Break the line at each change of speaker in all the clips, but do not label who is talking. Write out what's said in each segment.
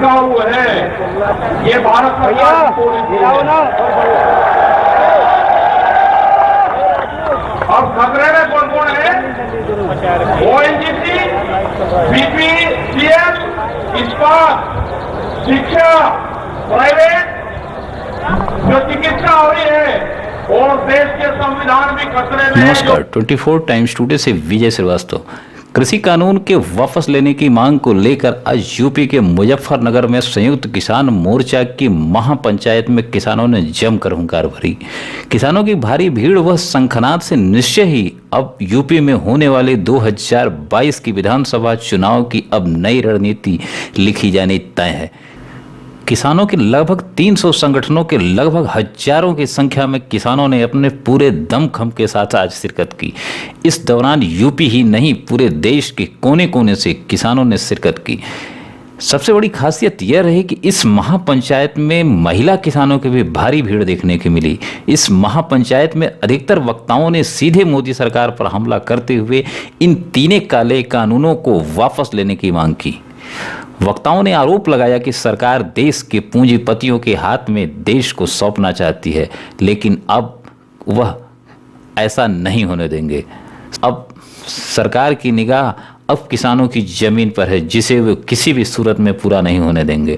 बिकाऊ है। ये भारत सरकार की पॉलिसी है। अब खतरे में कौन कौन है? ओएनजीसी, बीपीसीएल, इस्पात, शिक्षा, प्राइवेट जो चिकित्सा हो रही है और देश के संविधान भी खतरे में है।
नमस्कार, 24 टाइम्स टुडे से विजय श्रीवास्तव। कृषि कानून के वापस लेने की मांग को लेकर आज यूपी के मुजफ्फरनगर में संयुक्त किसान मोर्चा की महापंचायत में किसानों ने जमकर हुंकार भरी। किसानों की भारी भीड़ व शंखनाद से निश्चय ही अब यूपी में होने वाले 2022 की विधानसभा चुनाव की अब नई रणनीति लिखी जानी तय है। किसानों के लगभग 300 संगठनों के लगभग हजारों की संख्या में किसानों ने अपने पूरे दमखम के साथ आज शिरकत की। इस दौरान यूपी ही नहीं पूरे देश के कोने कोने से किसानों ने शिरकत की। सबसे बड़ी खासियत यह रही कि इस महापंचायत में महिला किसानों की भी भारी भीड़ देखने को मिली। इस महापंचायत में अधिकतर वक्ताओं ने सीधे मोदी सरकार पर हमला करते हुए इन तीनों काले कानूनों को वापस लेने की मांग की। वक्ताओं ने आरोप लगाया कि सरकार देश के पूंजीपतियों के हाथ में देश को सौंपना चाहती है, लेकिन अब वह ऐसा नहीं होने देंगे। अब सरकार की निगाह अब किसानों की जमीन पर है, जिसे वे किसी भी सूरत में पूरा नहीं होने देंगे।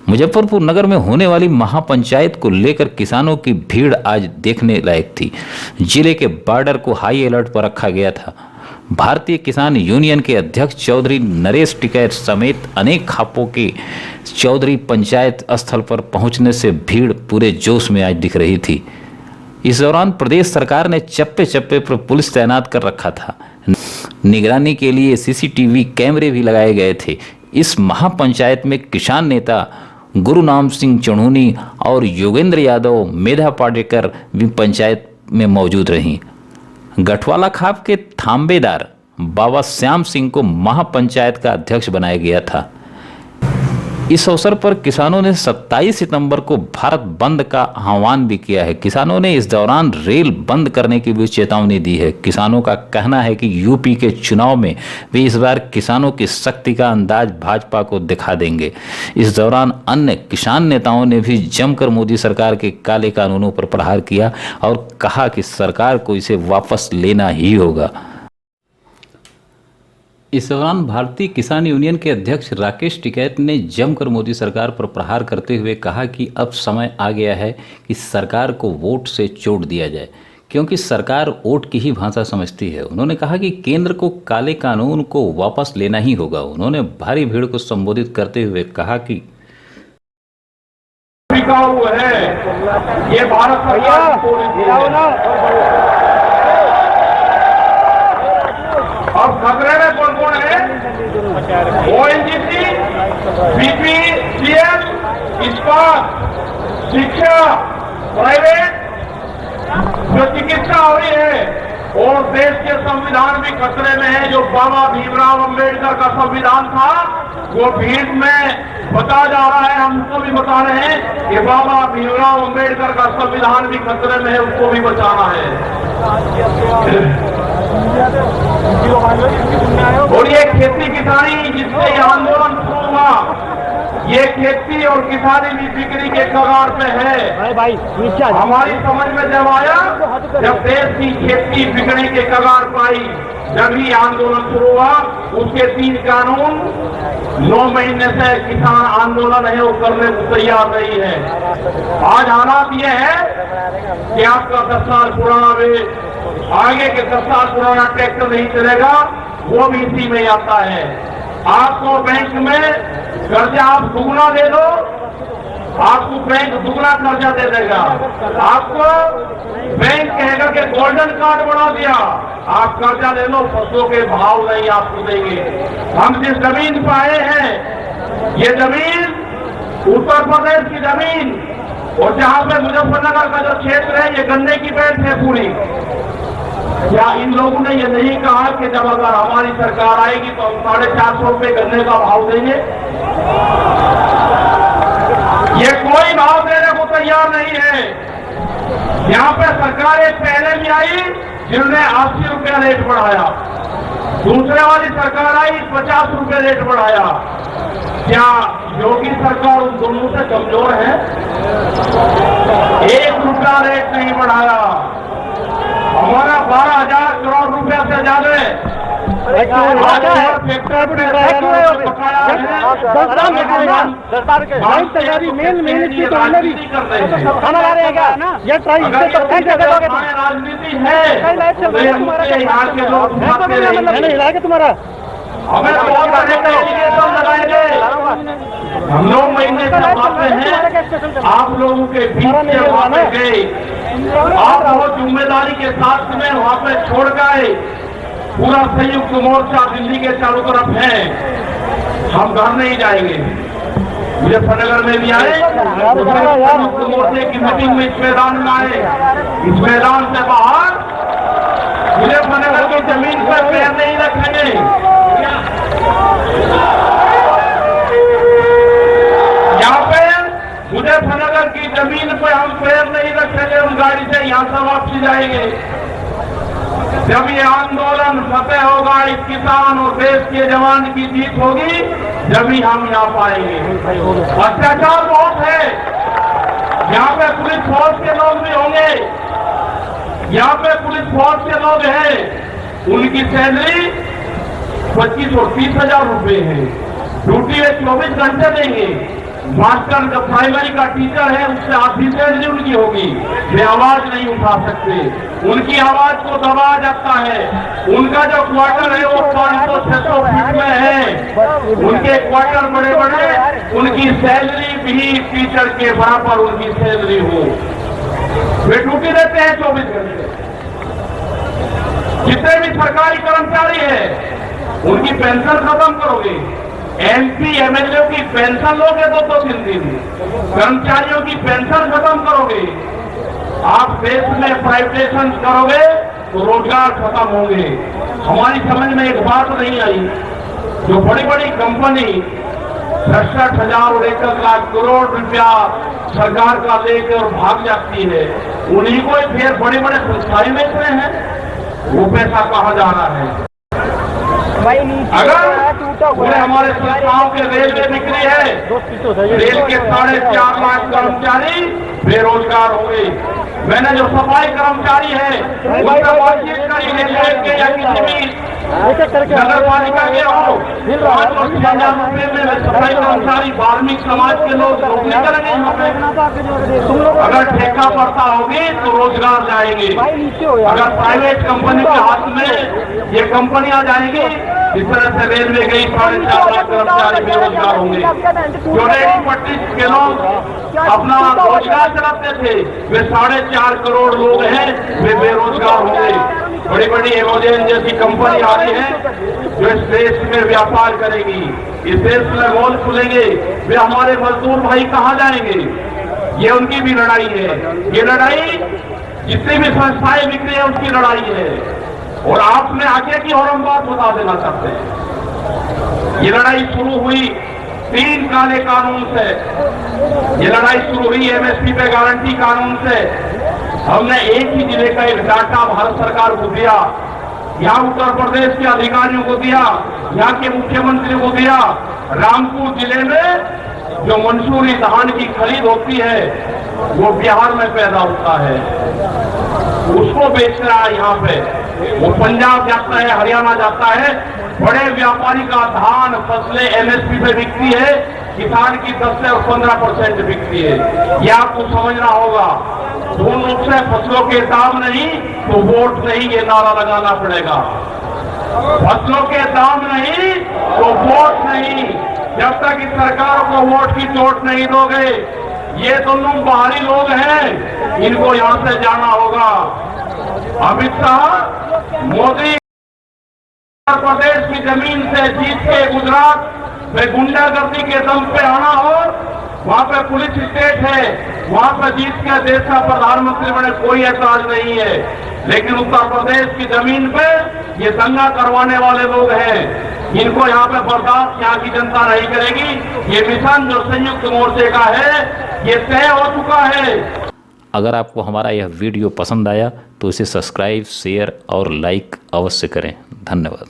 मुजफ्फरपुर नगर में होने वाली महापंचायत को लेकर किसानों की भीड़ आज देखने लायक थी। जिले के बॉर्डर को हाई अलर्ट पर रखा गया था। भारतीय किसान यूनियन के अध्यक्ष चौधरी नरेश टिकैत समेत अनेक खापों के चौधरी पंचायत स्थल पर पहुंचने से भीड़ पूरे जोश में आज दिख रही थी। इस दौरान प्रदेश सरकार ने चप्पे चप्पे पर पुलिस तैनात कर रखा था। निगरानी के लिए सीसीटीवी कैमरे भी लगाए गए थे। इस महापंचायत में किसान नेता गुरुनाम सिंह चढ़ूनी और योगेंद्र यादव, मेधा पाटेकर भी पंचायत में मौजूद रहीं। गठवाला खाप के थांबेदार बाबा श्याम सिंह को महापंचायत का अध्यक्ष बनाया गया था। इस अवसर पर किसानों ने 27 सितंबर को भारत बंद का आह्वान भी किया है। किसानों ने इस दौरान रेल बंद करने की भी चेतावनी दी है। किसानों का कहना है कि यूपी के चुनाव में वे इस बार किसानों की शक्ति का अंदाज भाजपा को दिखा देंगे। इस दौरान अन्य किसान नेताओं ने भी जमकर मोदी सरकार के काले कानूनों पर प्रहार किया और कहा कि सरकार को इसे वापस लेना ही होगा। इस दौरान भारतीय किसान यूनियन के अध्यक्ष राकेश टिकैत ने जमकर मोदी सरकार पर प्रहार करते हुए कहा कि अब समय आ गया है कि सरकार को वोट से चोट दिया जाए, क्योंकि सरकार वोट की ही भाषा समझती है। उन्होंने कहा कि केंद्र को काले कानून को वापस लेना ही होगा। उन्होंने भारी भीड़ को संबोधित करते हुए कहा कि
बिकाऊ है। ये भारत सरकार की पॉलिसी है। अब खतरे में कौन कौन है? ओएनजीसी, बीपीसीएल, इस्पात, शिक्षा, प्राइवेट जो चिकित्सा हो रही है और देश के संविधान भी खतरे में है। जो बाबा भीमराव अंबेडकर का संविधान था वो भीड़ में बता जा रहा है। हम उसको भी बता रहे हैं कि बाबा भीमराव अंबेडकर का संविधान भी खतरे में है, उसको भी बचाना है। और ये खेती किसानी जिससे ये आंदोलन शुरू हुआ, ये खेती और किसानी भी बिक्री के कगार पे है। हमारी समझ में जब आया, जब देश की खेती बिकने के कगार पाई, जब ही आंदोलन शुरू हुआ। उसके 3 कानून 9 महीने से किसान आंदोलन है वो करने को तैयार नहीं है। आज हालात ये है कि आपका 10 साल पुराना आगे के 10 साल पुराना ट्रैक्टर नहीं चलेगा, वो भी इसी में आता है। आपको बैंक में कर्जा आप दुगुना दे दो, आपको बैंक दुगुना कर्जा दे देगा। आपको बैंक कहेगा कि गोल्डन कार्ड बना दिया, आप कर्जा ले लो, फसलों के भाव नहीं आपको देंगे। हम जिस जमीन पर आए हैं, ये जमीन उत्तर प्रदेश की जमीन, और जहां पे मुजफ्फरनगर का जो क्षेत्र है ये गन्ने की बेल्ट है पूरी। क्या इन लोगों ने ये नहीं कहा कि जब अगर हमारी सरकार आएगी तो हम 450 रुपये गन्ने का भाव देंगे? ये कोई भाव देने को तैयार नहीं है। यहाँ पे सरकारें पहले भी आई जिन्होंने 80 रुपया रेट बढ़ाया, दूसरे वाली सरकार आई 50 रुपये रेट बढ़ाया। क्या योगी सरकार उन दोनों से कमजोर है? 1 रुपया रेट नहीं बढ़ाया। हमारा 12,000 करोड़ रुपया से ज्यादा राजनीति है।
तुम्हारा
हमें बहुत सारे एप्लीकेशन लगाएंगे। हम लोग महीने से बातें हैं, आप लोगों के बीच से वहां पे गए, आप बहुत जिम्मेदारी के साथ में वहां पे छोड़ गए। पूरा संयुक्त मोर्चा दिल्ली के चारों तरफ है। हम घर नहीं जाएंगे। मुजफ्फरनगर में भी आए, संयुक्त मोर्चे की मीटिंग में इस मैदान में आए। इस मैदान से बाहर मुजफ्फरनगर की जमीन पर पैर नहीं रखेंगे। यहाँ पे मुजफ्फरनगर की जमीन पे हम पैर नहीं रखेंगे। हम गाड़ी से यहाँ से वापसी जाएंगे। जब ये आंदोलन फतेह होगा, इस किसान और देश के जवान की जीत होगी, जब ही हम यहाँ पाएंगे। अत्याचार बहुत है। यहाँ पे पुलिस फोर्स के लोग भी होंगे। यहाँ पे पुलिस फोर्स के लोग हैं, उनकी सैलरी 25 और 30 हजार रुपए है। ड्यूटी में 24 घंटे देंगे। मास्टर जो प्राइमरी का टीचर है, उससे आधी सैलरी उनकी होगी। वे आवाज नहीं उठा सकते, उनकी आवाज को दबाया जाता है। उनका जो क्वार्टर है वो 500-600 फीट में है। उनके क्वार्टर बड़े बड़े, उनकी सैलरी भी टीचर के बराबर उनकी सैलरी हो। वे ड्यूटी देते हैं 24 घंटे। जितने भी सरकारी कर्मचारी है, उनकी पेंशन खत्म करोगे। MP MLA की पेंशन लोगे 2-3 दिन। कर्मचारियों की पेंशन खत्म करोगे। आप देश में प्राइवेटाइजेशन करोगे तो रोजगार खत्म होंगे। हमारी समझ में एक बात नहीं आई, जो बड़ी बड़ी कंपनी 67,000 और 1 लाख करोड़ रुपया सरकार का लेकर भाग जाती है, उन्हीं को फिर बड़े बड़े संस्थाएं बेच रहे हैं। वो पैसा कहाँ जा रहा है? अगर पूरे हमारे संस्थाओं के रेलवे बिक्री है, रेल के 4.5 लाख कर्मचारी बेरोजगार होंगे। मैंने जो सफाई कर्मचारी है उनसे बातचीत करी, रेलवे के या किसी भी नगर पालिका के हो, 5,000 रुपये में सफाई कर्मचारी धार्मिक समाज के लोग नौकरी करेंगे। अगर ठेका पड़ता होगी तो रोजगार जाएंगे। अगर प्राइवेट कंपनी के हाथ में ये कंपनियां जाएंगी, इस तरह से रेलवे गई 4.5 लाख कर्मचारी बेरोजगार होंगे। जो रेडी पट्टी के लोग अपना रोजगार चलाते थे, वे 4.5 करोड़ लोग हैं, वे बेरोजगार होंगे। बड़ी बड़ी एमोजेन जैसी कंपनी आ रही है जो इस देश में व्यापार करेगी, इस देश में मॉल खुलेंगे। वे हमारे मजदूर भाई कहाँ जाएंगे? ये उनकी भी लड़ाई है। ये लड़ाई जितनी भी संस्थाएं बिक्री है उसकी लड़ाई है। और आपने आगे की और हम बात बता देना चाहते हैं। ये लड़ाई शुरू हुई 3 काले कानून से। ये लड़ाई शुरू हुई MSP पे गारंटी कानून से। हमने एक ही जिले का एक डाटा भारत सरकार को दिया, यहाँ उत्तर प्रदेश के अधिकारियों को दिया, यहाँ के मुख्यमंत्री को दिया। रामपुर जिले में जो मंसूरी धान की खरीद होती है वो बिहार में पैदा होता है, उसको बेच रहा है यहाँ पे। वो पंजाब जाता है, हरियाणा जाता है। बड़े व्यापारी का धान फसलें MSP पे बिकती है, किसान की 10 से 15% बिकती है। ये आपको समझना होगा। दोनों रूप से फसलों के दाम नहीं तो वोट नहीं, ये नारा लगाना पड़ेगा। फसलों के दाम नहीं तो वोट नहीं। जब तक इस सरकार को वोट की चोट नहीं दोगे, ये दोनों बाहरी लोग हैं, इनको यहां से जाना होगा। अमित शाह, मोदी उत्तर प्रदेश की जमीन से जीत के गुजरात में गुंडागर्दी के दम पे आना हो, वहां पे पुलिस स्टेट है, वहां पे जीत के देश का प्रधानमंत्री बने, कोई ऐतराज नहीं है। लेकिन उत्तर प्रदेश की जमीन पे ये दंगा करवाने वाले लोग हैं, इनको यहाँ पे बर्दाश्त यहाँ की जनता नहीं करेगी। ये मिशन जो संयुक्त मोर्चे का है ये तय हो चुका है।
अगर आपको हमारा यह वीडियो पसंद आया तो इसे सब्सक्राइब, शेयर और लाइक अवश्य करें। धन्यवाद।